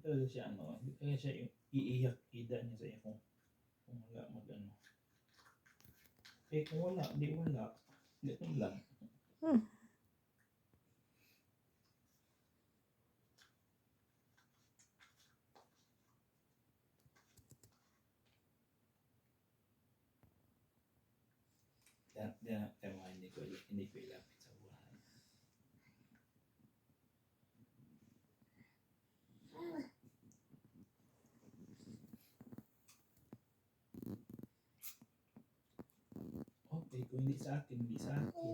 talaga siya ano, hindi kaya siya iiyak ida niya sa iyo kung wala mag-ano. Eh kung wala, di wala. Ganun lang. Hmm. Kaya hindi ko ilapit sa buhay. Okay, kung hindi sa akin, hindi sa akin.